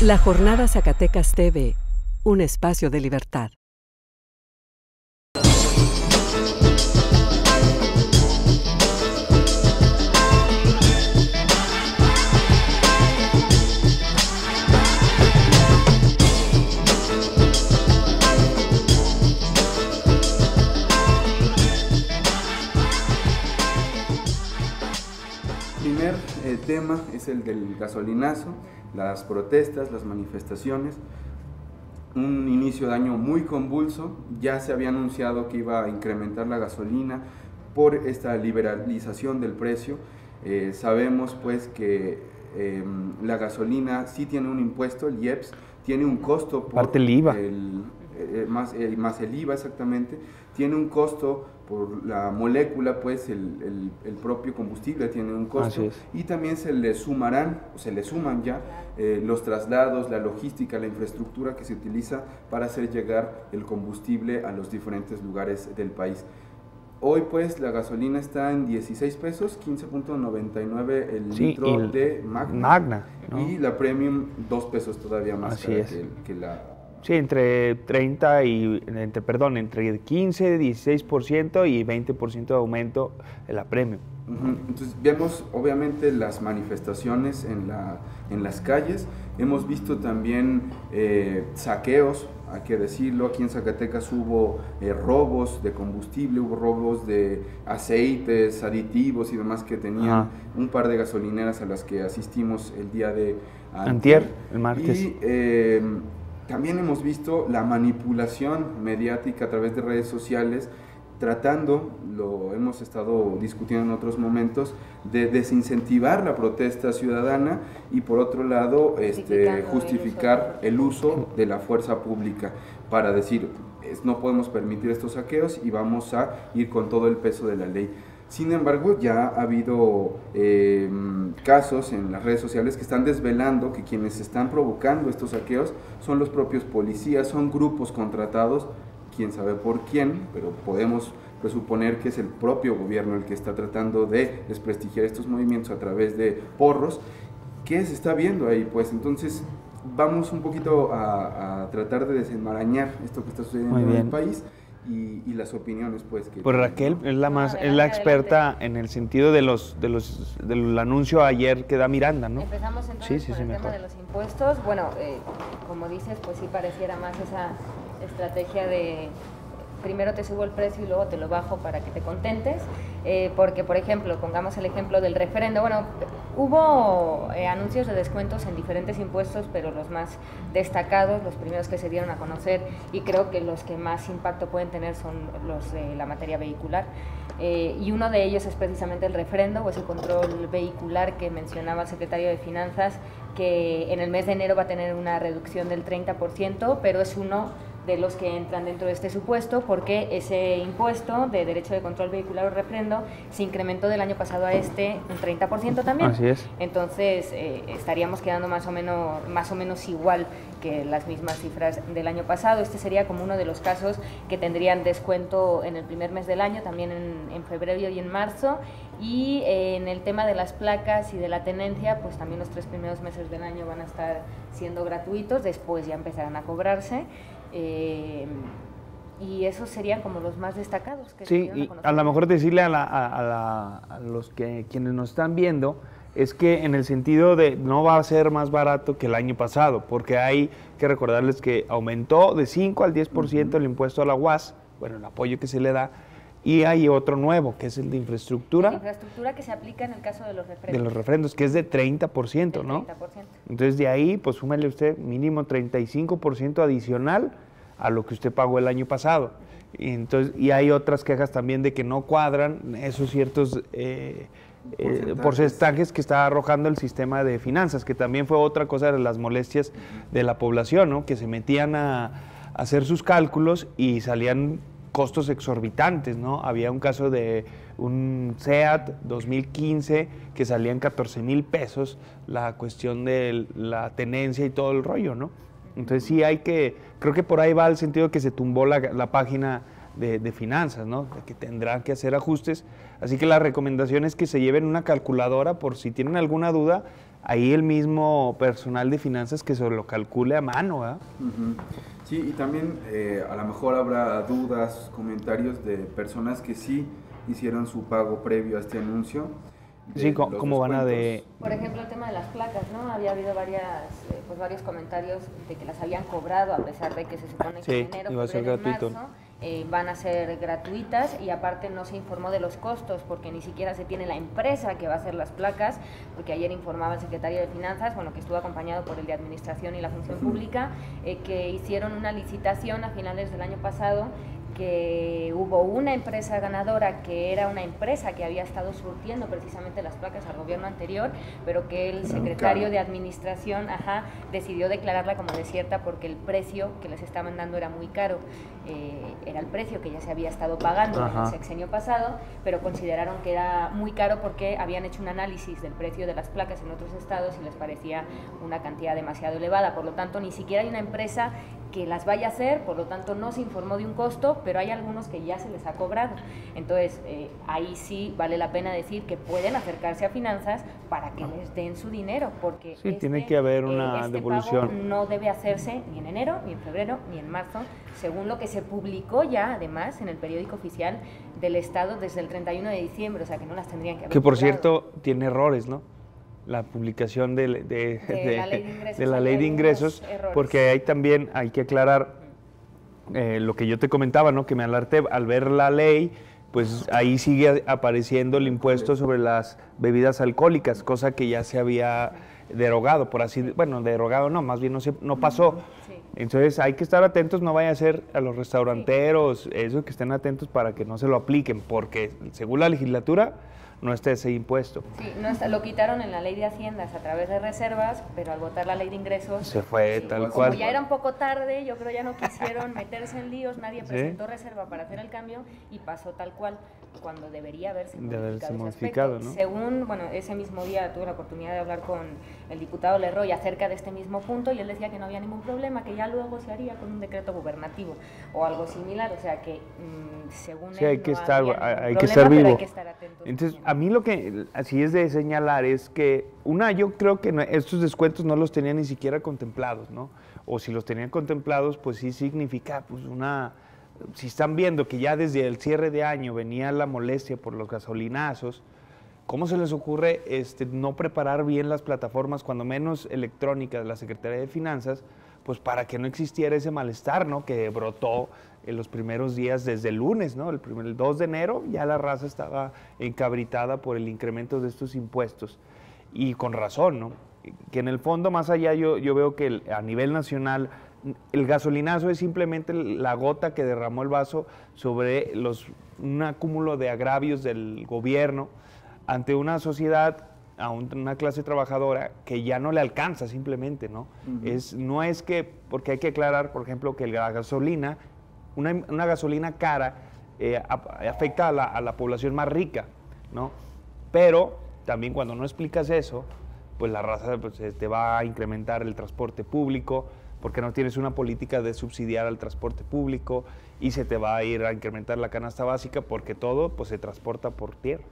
La Jornada Zacatecas TV, un espacio de libertad. El tema es el del gasolinazo, las protestas, las manifestaciones, un inicio de año muy convulso. Ya se había anunciado que iba a incrementar la gasolina por esta liberalización del precio. Sabemos pues que la gasolina sí tiene un impuesto, el IEPS, tiene un costo por parte el IVA. Más el IVA exactamente, tiene un costo por la molécula, pues el propio combustible tiene un costo, y también se le suman ya los traslados, la logística, la infraestructura que se utiliza para hacer llegar el combustible a los diferentes lugares del país. Hoy pues la gasolina está en 16 pesos, 15.99 el litro de Magna, ¿no? Y la Premium 2 pesos todavía más cara que la... Sí, entre 15, 16% y 20% de aumento en la Premium. Entonces vemos obviamente las manifestaciones en las calles, hemos visto también saqueos, hay que decirlo. Aquí en Zacatecas hubo robos de combustible, hubo robos de aceites, aditivos y demás que tenían un par de gasolineras a las que asistimos el día de antier, el martes. Y también hemos visto la manipulación mediática a través de redes sociales, tratando, lo hemos estado discutiendo en otros momentos, de desincentivar la protesta ciudadana y por otro lado justificar el uso de la fuerza pública para decir no podemos permitir estos saqueos y vamos a ir con todo el peso de la ley. Sin embargo, ya ha habido casos en las redes sociales que están desvelando que quienes están provocando estos saqueos son los propios policías, son grupos contratados, quién sabe por quién, pero podemos presuponer que es el propio gobierno el que está tratando de desprestigiar estos movimientos a través de porros. ¿Qué se está viendo ahí? Pues entonces vamos un poquito a tratar de desenmarañar esto que está sucediendo en el país. Y las opiniones pues que... Pues Raquel es la experta en el sentido del anuncio ayer que da Miranda, ¿no? Empezamos entonces por el tema de los impuestos. Bueno, como dices, pues sí pareciera más esa estrategia de primero te subo el precio y luego te lo bajo para que te contentes, porque por ejemplo, pongamos el ejemplo del refrendo. Bueno, hubo anuncios de descuentos en diferentes impuestos, pero los más destacados, los primeros que se dieron a conocer y creo que los que más impacto pueden tener son los de la materia vehicular, y uno de ellos es precisamente el refrendo o ese control vehicular que mencionaba el secretario de Finanzas, que en el mes de enero va a tener una reducción del 30%, pero es uno de los que entran dentro de este supuesto, porque ese impuesto de derecho de control vehicular o refrendo se incrementó del año pasado a un 30% también. Así es. Entonces estaríamos quedando más o menos igual que las mismas cifras del año pasado. Este sería como uno de los casos que tendrían descuento en el primer mes del año, también en febrero y en marzo. Y en el tema de las placas y de la tenencia, pues también los 3 primeros meses del año van a estar siendo gratuitos, después ya empezarán a cobrarse. Y esos serían como los más destacados que sí, y a lo mejor decirle a los quienes nos están viendo es que en el sentido de no va a ser más barato que el año pasado, porque hay que recordarles que aumentó de 5 al 10% el impuesto a la UAS, bueno, el apoyo que se le da, y hay otro nuevo, que es el de infraestructura. La infraestructura que se aplica en el caso de los refrendos. De los refrendos, que es de 30%, ¿no? 30%. Entonces, de ahí, pues súmale usted mínimo 35% adicional a lo que usted pagó el año pasado. Y hay otras quejas también de que no cuadran esos ciertos porcentajes que está arrojando el sistema de finanzas, que también fue otra cosa de las molestias de la población, ¿no? Que se metían a hacer sus cálculos y salían costos exorbitantes, ¿no? Había un caso de un SEAT 2015 que salían 14,000 pesos la cuestión de la tenencia y todo el rollo, ¿no? Entonces sí creo que por ahí va el sentido que se tumbó la página de finanzas, ¿no? De que tendrán que hacer ajustes. Así que la recomendación es que se lleven una calculadora por si tienen alguna duda. ahí el mismo personal de finanzas que se lo calcule a mano, ¿verdad? Sí, y también a lo mejor habrá dudas, comentarios de personas que sí hicieron su pago previo a este anuncio. Sí, ¿cómo van a de...? Por ejemplo, el tema de las placas, ¿no? Había habido varios comentarios de que las habían cobrado, a pesar de que se supone que en enero, iba a ser gratuito. marzo van a ser gratuitas, y aparte no se informó de los costos, porque ni siquiera se tiene la empresa que va a hacer las placas, porque ayer informaba el secretario de Finanzas, bueno, que estuvo acompañado por el de Administración y la Función Pública, que hicieron una licitación a finales del año pasado, que hubo una empresa ganadora que era una empresa que había estado surtiendo precisamente las placas al gobierno anterior, pero que el secretario de Administración decidió declararla como desierta porque el precio que les estaban dando era muy caro. Era el precio que ya se había estado pagando en el sexenio pasado, pero consideraron que era muy caro porque habían hecho un análisis del precio de las placas en otros estados y les parecía una cantidad demasiado elevada. Por lo tanto, ni siquiera hay una empresa que las vaya a hacer, por lo tanto no se informó de un costo, pero hay algunos que ya se les ha cobrado. Entonces, ahí sí vale la pena decir que pueden acercarse a Finanzas para que les den su dinero, porque sí, tiene que haber una devolución. Pago no debe hacerse ni en enero, ni en febrero, ni en marzo, según lo que se publicó ya, además, en el periódico oficial del Estado desde el 31 de diciembre, o sea que no las tendrían que haber Que por cobrado. cierto, tiene errores, ¿no? La publicación de la ley de ingresos, porque ahí también hay que aclarar lo que yo te comentaba, ¿no? Que me alerté al ver la ley, pues ahí sigue apareciendo el impuesto sobre las bebidas alcohólicas, cosa que ya se había derogado, por así, bueno, derogado no, más bien no pasó. Entonces hay que estar atentos, no vaya a ser a los restauranteros, eso, que estén atentos para que no se lo apliquen, porque según la legislatura no está ese impuesto. Sí, no está, lo quitaron en la ley de Haciendas a través de reservas, pero al votar la ley de ingresos se fue tal cual. Como ya era un poco tarde, yo creo ya no quisieron meterse en líos, nadie presentó reserva para hacer el cambio y pasó tal cual, cuando debería haberse modificado, ¿no? Según, bueno, ese mismo día tuve la oportunidad de hablar con el diputado Lerroy acerca de este mismo punto y él decía que no había ningún problema, que ya luego se haría con un decreto gubernativo o algo similar, o sea que según él hay que no estar, hay que estar vivo. Hay que estar atentos. Entonces, a mí lo que así es de señalar es que, yo creo que estos descuentos no los tenían ni siquiera contemplados, ¿no? O si los tenían contemplados, pues sí significa, pues si están viendo que ya desde el cierre de año venía la molestia por los gasolinazos, ¿cómo se les ocurre no preparar bien las plataformas, cuando menos electrónicas, de la Secretaría de Finanzas, pues para que no existiera ese malestar, ¿no? Que brotó en los primeros días desde el lunes, ¿no? El 2 de enero ya la raza estaba encabritada por el incremento de estos impuestos, y con razón, ¿no? Que en el fondo, más allá, yo veo que a nivel nacional el gasolinazo es simplemente la gota que derramó el vaso sobre un acúmulo de agravios del gobierno ante una sociedad, a una clase trabajadora que ya no le alcanza simplemente, ¿no? No es que, porque hay que aclarar, por ejemplo, que la gasolina, una gasolina cara afecta a la población más rica, ¿no? Pero también cuando no explicas eso, pues la raza te va a incrementar el transporte público, porque no tienes una política de subsidiar al transporte público, y se te va a ir a incrementar la canasta básica, porque todo pues se transporta por tierra.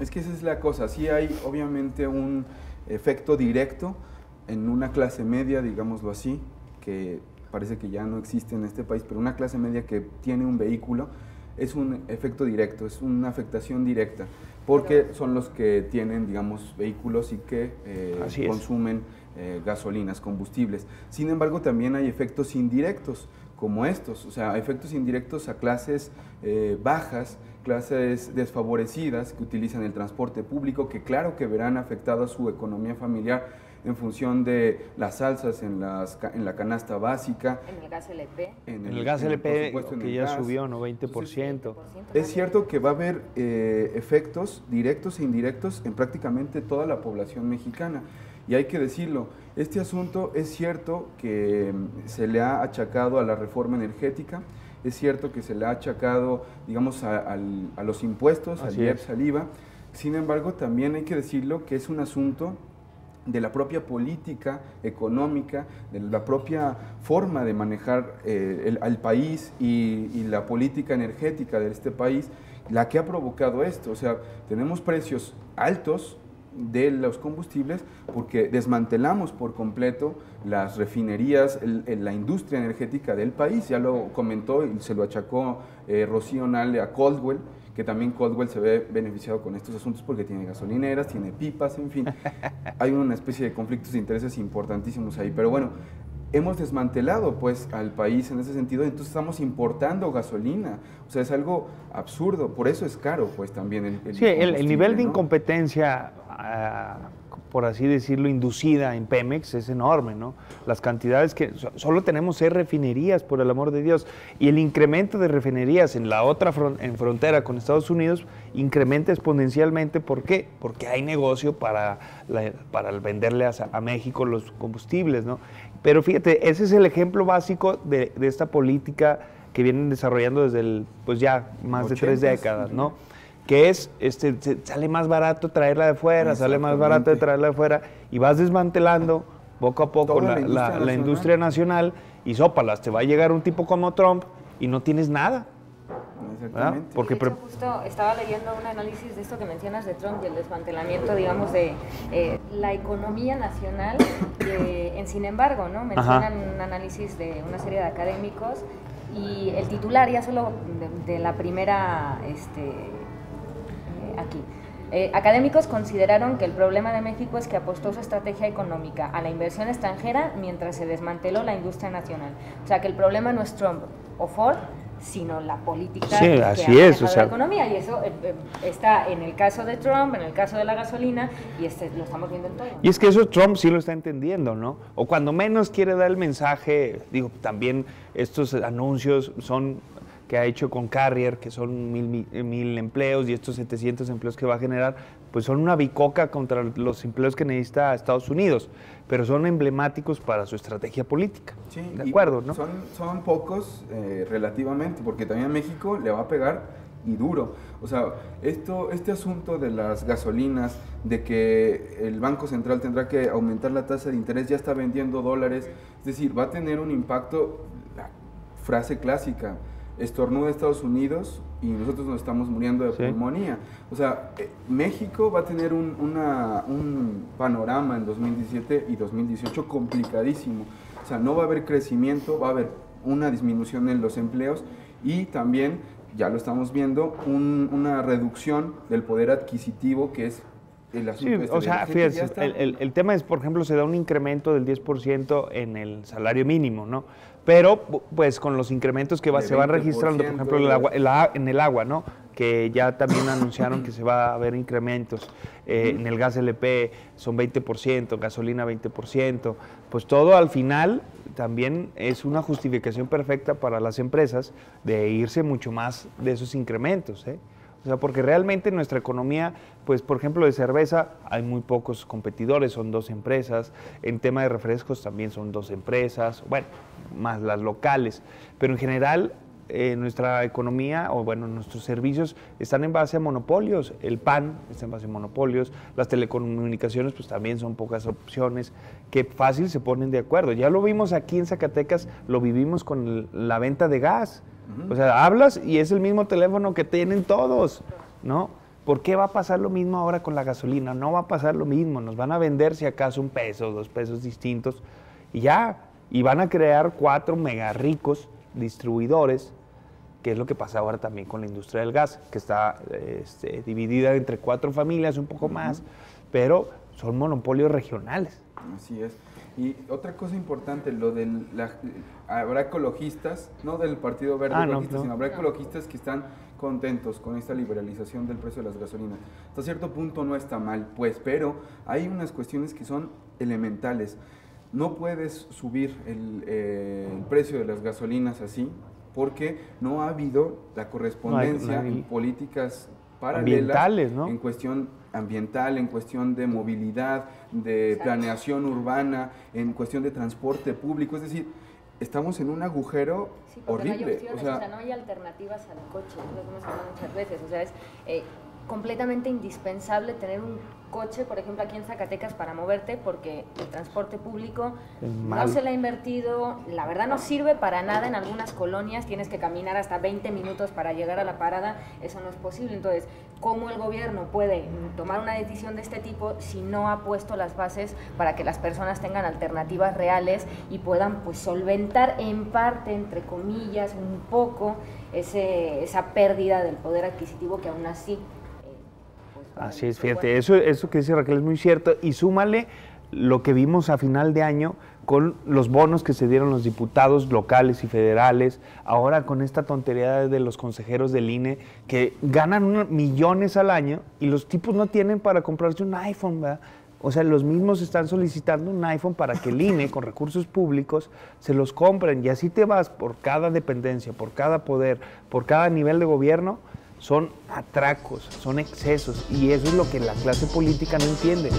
Es que esa es la cosa, sí hay obviamente un efecto directo en una clase media, digámoslo así, que parece que ya no existe en este país, pero una clase media que tiene un vehículo es un efecto directo, es una afectación directa, porque son los que tienen, digamos, vehículos y que consumen gasolinas, combustibles. Sin embargo, también hay efectos indirectos como estos, o sea, efectos indirectos a clases bajas, clases desfavorecidas que utilizan el transporte público, que claro que verán afectada su economía familiar en función de las alzas en la canasta básica. En el gas LP. En el gas LP, que ya subió, ¿no? 20%. Entonces, es cierto que va a haber efectos directos e indirectos en prácticamente toda la población mexicana. Y hay que decirlo, este asunto es cierto que se le ha achacado a la reforma energética, es cierto que se le ha achacado, digamos, a los impuestos, al IEPS, al IVA. Sin embargo, también hay que decirlo que es un asunto de la propia política económica, de la propia forma de manejar al país y la política energética de este país, la que ha provocado esto. O sea, tenemos precios altos de los combustibles porque desmantelamos por completo las refinerías, la industria energética del país. Ya lo comentó y se lo achacó Rocío Nale a Coldwell, que también Coldwell se ve beneficiado con estos asuntos porque tiene gasolineras, tiene pipas, en fin. Hay una especie de conflictos de intereses importantísimos ahí. Pero bueno, hemos desmantelado pues al país en ese sentido, entonces estamos importando gasolina. O sea, es algo absurdo, por eso es caro pues también el nivel de ¿no? incompetencia, por así decirlo, inducida en Pemex es enorme, ¿no? Las cantidades que... Solo tenemos 6 refinerías, por el amor de Dios, y el incremento de refinerías en la otra en frontera con Estados Unidos incrementa exponencialmente. ¿Por qué? Porque hay negocio para venderle a México los combustibles, ¿no? Pero fíjate, ese es el ejemplo básico de esta política que vienen desarrollando desde pues ya más de 3 décadas, ¿no? Que es, sale más barato traerla de fuera, sale más barato de traerla de fuera, y vas desmantelando poco a poco la industria nacional, y sópalas, te va a llegar un tipo como Trump y no tienes nada. Exactamente. Porque de hecho, justo estaba leyendo un análisis de esto que mencionas de Trump y el desmantelamiento, digamos, de la economía nacional, sin embargo, ¿no? Mencionan un análisis de una serie de académicos, y el titular ya solo de la primera, aquí. Académicos consideraron que el problema de México es que apostó su estrategia económica a la inversión extranjera mientras se desmanteló la industria nacional. O sea, que el problema no es Trump o Ford, sino la política que ha manejado la economía, y eso está en el caso de Trump, en el caso de la gasolina, y lo estamos viendo en todo, ¿no? Y es que eso Trump sí lo está entendiendo, ¿no? O cuando menos quiere dar el mensaje, digo, también estos anuncios que ha hecho con Carrier, que son 1,000 empleos, y estos 700 empleos que va a generar, pues son una bicoca contra los empleos que necesita Estados Unidos, pero son emblemáticos para su estrategia política. Sí, de acuerdo, ¿no? Son pocos relativamente, porque también a México le va a pegar y duro. O sea, este asunto de las gasolinas, de que el Banco Central tendrá que aumentar la tasa de interés, ya está vendiendo dólares, es decir, va a tener un impacto, la frase clásica, estornuda Estados Unidos y nosotros nos estamos muriendo de pulmonía. O sea, México va a tener un panorama en 2017 y 2018 complicadísimo. O sea, no va a haber crecimiento, va a haber una disminución en los empleos, y también, ya lo estamos viendo, una reducción del poder adquisitivo, que es el asunto. Sí, o sea, fíjate, el tema es, por ejemplo, se da un incremento del 10% en el salario mínimo, ¿no? Pero, pues, con los incrementos que se van registrando, por ejemplo, en el agua, ¿no? Que ya también anunciaron que se va a haber incrementos. En el gas LP son 20%, gasolina 20%. Pues todo al final también es una justificación perfecta para las empresas de irse mucho más de esos incrementos, ¿eh? O sea, porque realmente en nuestra economía, pues por ejemplo de cerveza hay muy pocos competidores, son 2 empresas, en tema de refrescos también son 2 empresas, bueno, más las locales, pero en general nuestra economía, o bueno, nuestros servicios están en base a monopolios, el PAN está en base a monopolios, las telecomunicaciones pues también son pocas opciones, que fácil se ponen de acuerdo. Ya lo vimos aquí en Zacatecas, lo vivimos con la venta de gas. O sea, hablas y es el mismo teléfono que tienen todos, ¿no? ¿Por qué va a pasar lo mismo ahora con la gasolina? No va a pasar lo mismo, nos van a vender si acaso 1 peso, 2 pesos distintos, y ya, y van a crear 4 mega ricos distribuidores, que es lo que pasa ahora también con la industria del gas, que está dividida entre 4 familias, un poco más, pero son monopolios regionales. Así es. Y otra cosa importante, habrá ecologistas, no del Partido Verde ecologista, sino habrá ecologistas que están contentos con esta liberalización del precio de las gasolinas. Hasta cierto punto no está mal, pues, pero hay unas cuestiones que son elementales. No puedes subir el precio de las gasolinas así, porque no ha habido la correspondencia en políticas paralelas, ¿no? En cuestión ambiental, en cuestión de movilidad, de planeación urbana, en cuestión de transporte público. Es decir, estamos en un agujero horrible. No hay opciones, no hay alternativas al coche, lo hemos hablado muchas veces. O sea, completamente indispensable tener un coche, por ejemplo, aquí en Zacatecas para moverte, porque el transporte público no se le ha invertido, la verdad no sirve para nada en algunas colonias, tienes que caminar hasta 20 minutos para llegar a la parada, eso no es posible. Entonces, ¿cómo el gobierno puede tomar una decisión de este tipo si no ha puesto las bases para que las personas tengan alternativas reales y puedan pues solventar en parte, entre comillas, un poco esa pérdida del poder adquisitivo que aún así... Así es, fíjate, eso que dice Raquel es muy cierto, y súmale lo que vimos a final de año con los bonos que se dieron los diputados locales y federales, ahora con esta tontería de los consejeros del INE que ganan millones al año y los tipos no tienen para comprarse un iPhone, ¿verdad? O sea, los mismos están solicitando un iPhone para que el INE, con recursos públicos, se los compren, y así te vas por cada dependencia, por cada poder, por cada nivel de gobierno. Son atracos, son excesos, y eso es lo que la clase política no entiende.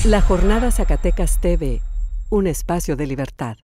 La Jornada Zacatecas TV, un espacio de libertad.